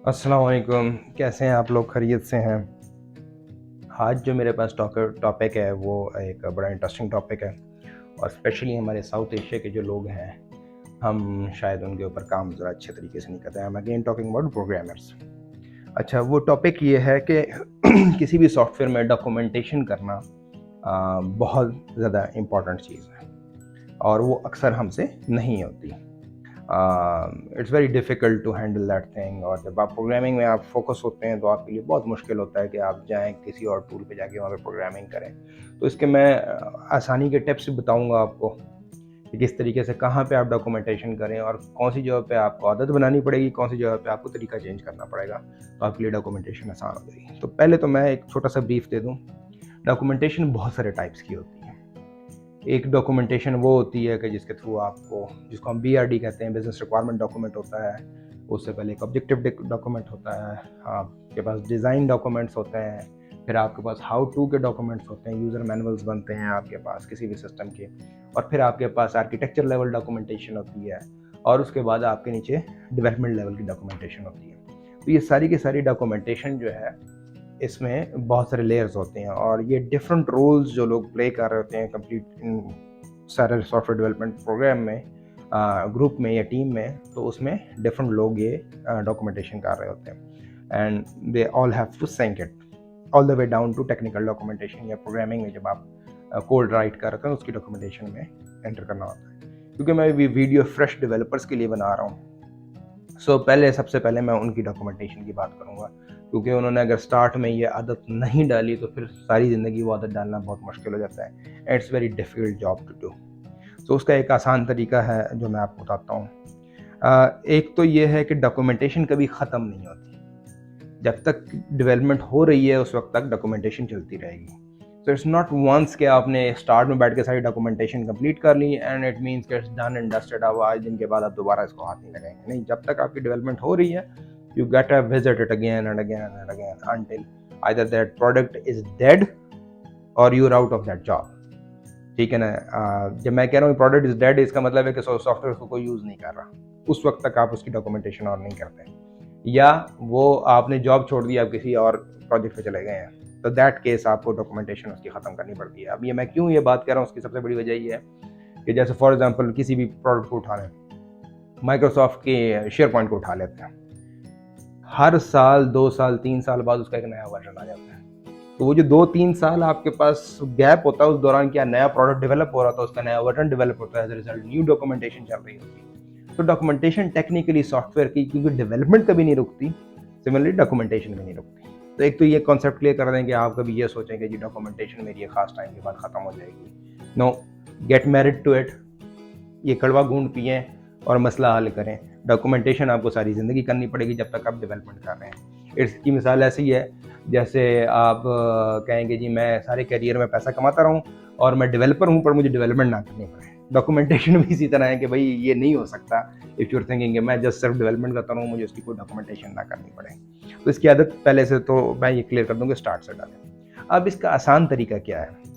अस्सलाम वालेकुम, कैसे हैं आप लोग? खैरियत से हैं? आज जो मेरे पास टॉपिक है वो एक बड़ा इंटरेस्टिंग टॉपिक है और स्पेशली हमारे साउथ एशिया के जो लोग हैं, हम शायद उनके ऊपर काम ज़रा अच्छे तरीके से नहीं करते हैं। I am again talking about programmers. अच्छा, वो टॉपिक ये है कि किसी भी सॉफ्टवेयर में डॉक्यूमेंटेशन करना बहुत ज़्यादा इम्पॉर्टेंट चीज़ है और वो अक्सर हमसे नहीं होती। It's very difficult to handle that thing. और जब आप प्रोग्रामिंग में आप फोकस होते हैं तो आपके लिए बहुत मुश्किल होता है कि आप जाएं किसी और टूल पे जाके वहाँ पे प्रोग्रामिंग करें। तो इसके मैं आसानी के टिप्स बताऊंगा आपको कि किस तरीके से कहाँ पे आप डॉक्यूमेंटेशन करें और कौन सी जगह पे आपको आदत बनानी पड़ेगी, कौन सी जगह पे आपको तरीका चेंज करना पड़ेगा, तो आपके लिए डॉक्यूमेंटेशन आसान हो जाएगी। तो पहले तो मैं एक छोटा सा ब्रीफ दे दूँ। डॉक्यूमेंटेशन बहुत सारे टाइप्स की होती है। एक डॉक्यूमेंटेशन वो होती है कि जिसके थ्रू आपको, जिसको हम BRD कहते हैं, बिजनेस रिक्वायरमेंट डॉक्यूमेंट होता है। उससे पहले एक ऑब्जेक्टिव डॉक्यूमेंट होता है, आपके पास डिज़ाइन डॉक्यूमेंट्स होते हैं, फिर आपके पास हाउ टू के डॉक्यूमेंट्स होते हैं, यूज़र मैनुअल्स बनते हैं आपके पास किसी भी सिस्टम के, और फिर आपके पास आर्किटेक्चर लेवल डॉक्यूमेंटेशन होती है, और उसके बाद आपके नीचे डेवलपमेंट लेवल की डॉक्यूमेंटेशन होती है। तो ये सारी की सारी डॉक्यूमेंटेशन जो है, इसमें बहुत सारे लेयर्स होते हैं और ये डिफरेंट रोल्स जो लोग प्ले कर रहे होते हैं कंप्लीट इन सारे सॉफ्टवेयर डेवलपमेंट प्रोग्राम में, ग्रुप में या टीम में, तो उसमें डिफरेंट लोग ये डॉक्यूमेंटेशन कर रहे होते हैं and they all have to sync it all the way down to technical documentation. या प्रोग्रामिंग में जब आप कोड राइट कर रहे हैं उसकी डॉक्यूमेंटेशन में एंटर करना होता है। क्योंकि मैं वीडियो फ्रेश डेवलपर्स के लिए बना रहा हूँ, पहले सबसे पहले मैं उनकी डॉक्यूमेंटेशन की बात करूँगा, क्योंकि उन्होंने अगर स्टार्ट में ये आदत नहीं डाली तो फिर सारी ज़िंदगी वो आदत डालना बहुत मुश्किल हो जाता है। It's very difficult job to do. तो उसका एक आसान तरीका है जो मैं आपको बताता हूँ। एक तो ये है कि डॉक्यूमेंटेशन कभी ख़त्म नहीं होती। जब तक डेवलपमेंट हो रही है उस वक्त तक डॉक्यूमेंटेशन चलती रहेगी। सो इट्स नॉट वंस कि आपने स्टार्ट में बैठ के सारी डॉक्यूमेंटेशन कंप्लीट कर ली एंड इट मीन्स कि इट्स डन एंड डस्टेड, अब आज दिन के बाद आप दोबारा इसको हाथ नहीं लगाएंगे। नहीं, जब तक आपकी डेवलपमेंट हो रही है, you gotta visit it again and again and again until either that product is dead or you're out of that job। ठीक है ना? जब मैं कह रहा हूँ प्रोडक्ट इज डेड, इसका मतलब है कि सॉफ्टवेयर को कोई यूज़ नहीं कर रहा, उस वक्त तक आप उसकी डॉक्यूमेंटेशन और नहीं करते, या वो आपने जॉब छोड़ दी, आप किसी और प्रोजेक्ट पे चले गए हैं, तो दैट केस आपको डॉक्यूमेंटेशन उसकी ख़त्म करनी पड़ती है। अब ये मैं क्यों ये बात कर रहा हूँ, उसकी सबसे बड़ी वजह ये है कि जैसे फॉर एग्जांपल किसी भी प्रोडक्ट को उठा लें, माइक्रोसॉफ्ट के शेयर पॉइंट को उठा लेते हैं, हर साल 2 साल 3 साल बाद उसका एक नया वर्जन आ जाता है। तो वो जो 2-3 साल आपके पास गैप होता है, उस दौरान क्या नया प्रोडक्ट डेवलप हो रहा था, उसका नया वर्जन डेवलप होता है, as a result new documentation चल रही होती है। तो डॉक्यूमेंटेशन टेक्निकली सॉफ्टवेयर की, क्योंकि डेवलपमेंट कभी नहीं रुकती, सिमिलरली डॉक्यूमेंटेशन भी नहीं रुकती। तो एक तो ये कॉन्सेप्ट क्लियर कर दें कि आप कभी ये सोचें कि जी डॉक्यूमेंटेशन मेरी एक खास टाइम के बाद खत्म हो जाएगी। No, get married to it. ये कड़वा घूंट पिएं और मसला हल करें। डॉक्यूमेंटेशन आपको सारी ज़िंदगी करनी पड़ेगी जब तक आप डेवलपमेंट कर रहे हैं। इसकी मिसाल ऐसी है जैसे आप कहेंगे जी मैं सारे करियर में पैसा कमाता रहूं और मैं डेवलपर हूं पर मुझे डेवलपमेंट ना करनी पड़े। डॉक्यूमेंटेशन भी इसी तरह है कि भाई ये नहीं हो सकता। इफ़ यूर थिंकिंग मैं जस्ट सिर्फ डेवलपमेंट करता रहूँ, मुझे उसकी कोई डॉक्यूमेंटेशन ना करनी पड़े। तो इसकी आदत पहले से तो मैं ये क्लियर कर दूँगा, स्टार्ट से डालें। अब इसका आसान तरीका क्या है?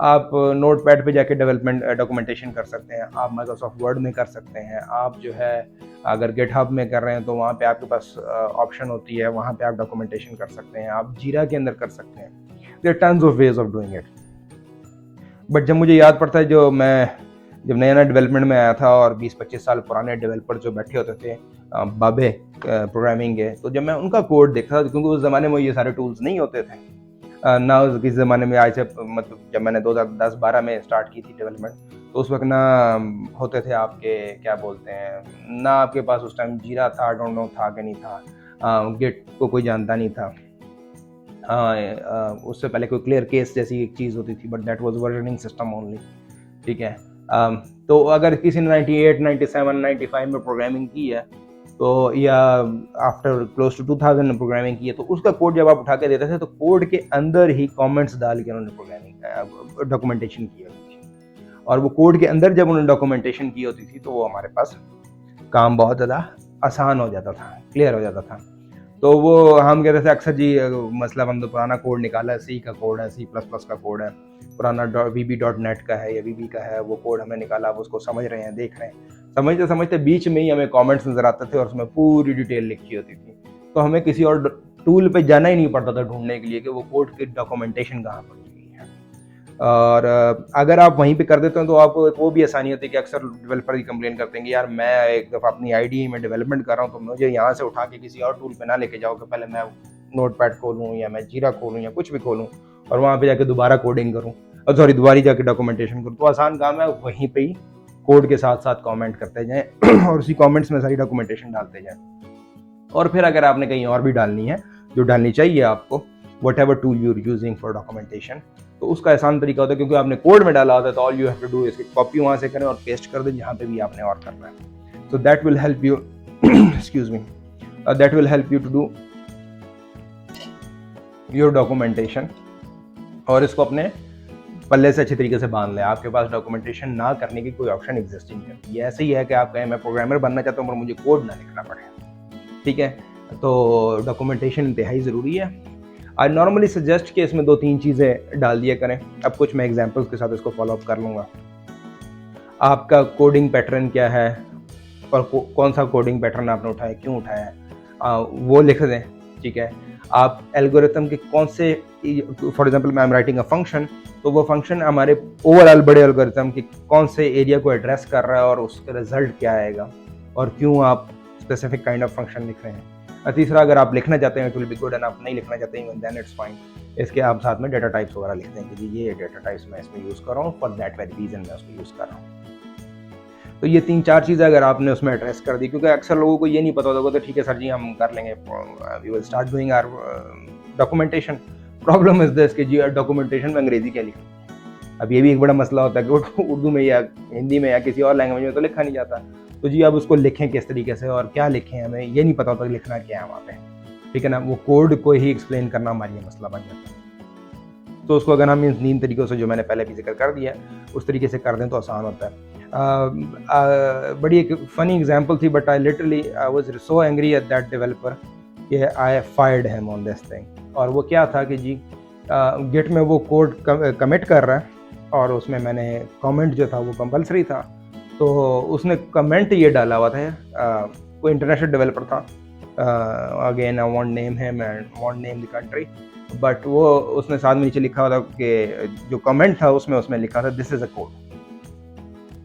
आप नोट पैड पर जाके डेवलपमेंट डॉक्यूमेंटेशन कर सकते हैं, आप माइक्रोसॉफ्ट वर्ड में कर सकते हैं, आप जो है अगर गिटहब में कर रहे हैं तो वहाँ पे आपके पास ऑप्शन होती है, वहाँ पे आप डॉक्यूमेंटेशन कर सकते हैं, आप जीरा के अंदर कर सकते हैं। There tons of ways of doing it. But जब मुझे याद पड़ता है, जब नया नया डेवलपमेंट में आया था और 20-25 साल पुराने डेवलपर जो बैठे होते थे बाबे प्रोग्रामिंग के, तो जब मैं उनका कोड देखा था, क्योंकि उस ज़माने में ये सारे टूल्स नहीं होते थे ना, किस ज़माने में आज से, मतलब जब मैंने 2010-12 में स्टार्ट की थी डेवलपमेंट, तो उस वक्त ना होते थे आपके क्या बोलते हैं ना, आपके पास उस टाइम जीरा था, डोंट नो था कि नहीं था, गिट को कोई जानता नहीं था। उससे पहले कोई क्लियर केस जैसी एक चीज़ होती थी, but that was versioning system only. ठीक है। तो अगर किसी ने 98, 97, 95 में प्रोग्रामिंग की है, तो या आफ्टर क्लोज टू 2000 में प्रोग्रामिंग की है, तो उसका कोड जब आप उठा के देते थे तो कोड के अंदर ही कमेंट्स डाल के उन्होंने प्रोग्रामिंग डॉक्यूमेंटेशन की होती थी, और वो कोड के अंदर जब उन्होंने डॉक्यूमेंटेशन की होती थी तो वो हमारे पास काम बहुत ज़्यादा आसान हो जाता था, क्लियर हो जाता था। तो वो हम कहते थे अक्सर जी मतलब हम तो पुराना कोड निकाला है, सी का कोड है, C++ का कोड है, पुराना VB.NET का है या VB का है, वो कोड हमने निकाला, अब उसको समझ रहे हैं, देख रहे हैं। समझते समझते बीच में ही हमें कमेंट्स नज़र आते थे और उसमें पूरी डिटेल लिखी होती थी, तो हमें किसी और टूल पे जाना ही नहीं पड़ता था ढूंढने के लिए कि वो कोड की डॉक्यूमेंटेशन कहाँ पर हुई है। और अगर आप वहीं पे कर देते हैं तो आपको वो भी आसानी होती है कि अक्सर डेवलपर ही कंप्लेन करते हैं कि यार मैं एक दफ़ा अपनी आईडी में डेवलपमेंट कर रहा हूँ तो मुझे यहाँ से उठा के किसी और टूल पे ना लेके जाओ कि पहले मैं नोटपैड खोलूँ या मैं जीरा खोलूँ या कुछ भी खोलूँ और वहाँ पे जाके दोबारा कोडिंग करूँ, और सॉरी दोबारा जाके डॉक्यूमेंटेशन करूँ। तो आसान काम है, वहीं पे ही कोड के साथ साथ कमेंट करते जाएं और उसी कमेंट्स में सारी डॉक्यूमेंटेशन डालते जाएं। और फिर अगर आपने कहीं और भी डालनी है, जो डालनी चाहिए आपको, what ever tool you using for documentation, तो उसका आसान तरीका होता है, क्योंकि आपने कोड में डाला होता है तो all you have to do इसकी कॉपी वहाँ से करें और पेस्ट कर दें जहाँ पे भी आपने और करना है। तो that will help you excuse me that will help you to do your documentation. और इसको अपने पल्ले से अच्छी तरीके से बांध लें। आपके पास डॉक्यूमेंटेशन ना करने की कोई ऑप्शन एग्जिस्टिंग है। ये ऐसे ही है कि आप कहें मैं प्रोग्रामर बनना चाहता हूँ पर मुझे कोड ना लिखना पड़े, ठीक है। तो डॉक्यूमेंटेशन इंतहाई ज़रूरी है। आई नॉर्मली सजेस्ट कि इसमें 2-3 चीज़ें डाल दिया करें। अब कुछ मैं एग्जांपल्स के साथ इसको फॉलो अप कर लूँगा। आपका कोडिंग पैटर्न क्या है और कौन सा कोडिंग पैटर्न आपने उठाया, क्यों उठाया है, वो लिख दें, ठीक है। आप एल्गोरिथम के कौन से, फॉर एग्जांपल मैं एम राइटिंग अ फंक्शन, तो वो फंक्शन हमारे ओवरऑल बड़े एल्गोरिथम के कौन से एरिया को एड्रेस कर रहा है और उसका रिजल्ट क्या आएगा और क्यों आप स्पेसिफिक काइंड ऑफ फंक्शन लिख रहे हैं। तीसरा, अगर आप लिखना चाहते हैं it will be good, and आप नहीं लिखना चाहते हैं देन इट्स फाइन। इसके आप साथ में डेटा टाइप्स वगैरह लिख दें कि जी ये डेटा टाइप्स मैं इसमें यूज़ कर रहा हूँ, फॉर दैट वेरी रीजन मैं उसको यूज़ कर रहा हूँ। तो ये 3-4 चीज़ें अगर आपने उसमें एड्रेस कर दी, क्योंकि अक्सर लोगों को ये नहीं पता होगा, तो ठीक है सर जी हम कर लेंगे, we will start doing our documentation. Problem is this कि जी डॉक्यूमेंटेशन में अंग्रेजी क्या लिखूँ। अब ये भी एक बड़ा मसला होता है कि उर्दू में या हिंदी में या किसी और लैंग्वेज में तो लिखा नहीं जाता। तो जी अब उसको लिखें किस तरीके से और क्या लिखें, हमें ये नहीं पता होता लिखना क्या है वहाँ पे, ठीक है ना। वो कोड को ही एक्सप्लेन करना हमारे लिए मसला बन जाता है। तो उसको अगर हम इन 3 तरीक़ों से जो मैंने पहले भी जिक्र कर दिया उस तरीके से कर दें तो आसान होता है। बड़ी एक फ़नी एग्जांपल थी, but I literally I was so angry at that developer कि I fired him on this thing. और वो क्या था कि जी गिट में वो कोड कमिट कर रहा है और उसमें मैंने कमेंट जो था वो कंपलसरी था, तो उसने कमेंट ये डाला हुआ था, कोई इंटरनेशनल डेवलपर था, again I want name him and want name the country, but वो उसने साथ में नीचे लिखा हुआ था कि जो कमेंट था उसमें लिखा था दिस इज़ अ कोड।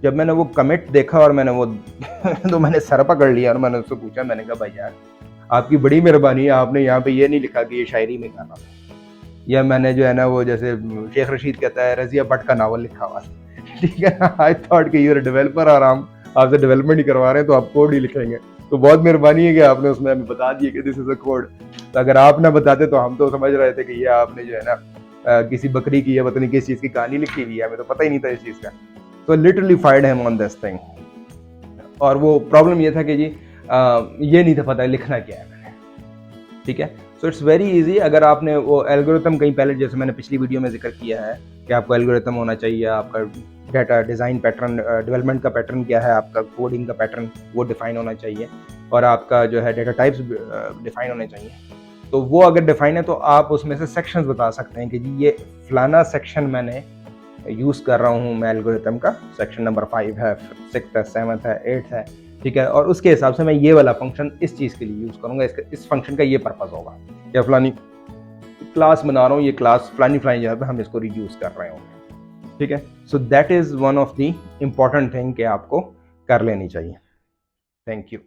जब मैंने वो कमिट देखा और मैंने वो तो मैंने सर पकड़ लिया और मैंने उससे पूछा, मैंने कहा भाई यार आपकी बड़ी मेहरबानी है, आपने यहाँ पे ये नहीं लिखा कि ये शायरी में गाना था, या मैंने जो है ना वो जैसे शेख रशीद कहता है रजिया भट्ट का नावल लिखा हुआ, ठीक है ना। आई थॉट कि यूर डेवलपर और हम आपसे डेवलपमेंट ही करवा रहे हैं तो आप कोड ही लिखेंगे, तो बहुत मेहरबानी है कि आपने उसमें हमें बता दिया कि दिस इज अ कोड। तो अगर आप ना बताते तो हम तो समझ रहे थे कि ये आपने जो है ना किसी बकरी की या पता नहीं किस चीज़ की कहानी लिखी हुई है, हमें तो पता ही नहीं था इस चीज़ का। तो literally fired him on this thing. और वो प्रॉब्लम ये था कि जी ये नहीं था पता लिखना क्या है मैंने, ठीक है। So it's very easy. अगर आपने वो एल्गोरिथम कहीं पहले, जैसे मैंने पिछली वीडियो में जिक्र किया है कि आपको एल्गोरिथम होना चाहिए, आपका डाटा डिज़ाइन पैटर्न, डेवलपमेंट का पैटर्न क्या है, आपका कोडिंग का पैटर्न वो डिफाइन होना चाहिए, और आपका जो है डेटा टाइप्स डिफाइन होने चाहिए। तो वो अगर डिफाइन है तो आप उसमें से सेक्शंस बता सकते हैं कि जी ये फलाना सेक्शन मैंने यूज़ कर रहा हूँ मैं एल्गोरिथम का, सेक्शन नंबर 5 है, 6 है, 7 है, 8 है, ठीक है, और उसके हिसाब से मैं ये वाला फंक्शन इस चीज़ के लिए यूज़ करूँगा, इस फंक्शन का ये पर्पज़ होगा, या फलानी क्लास बना रहा हूँ, ये क्लास फलानी जगह पे हम इसको रीयूज़ कर रहे होंगे, ठीक है। So that is one of the important thing कि आपको कर लेनी चाहिए। Thank you.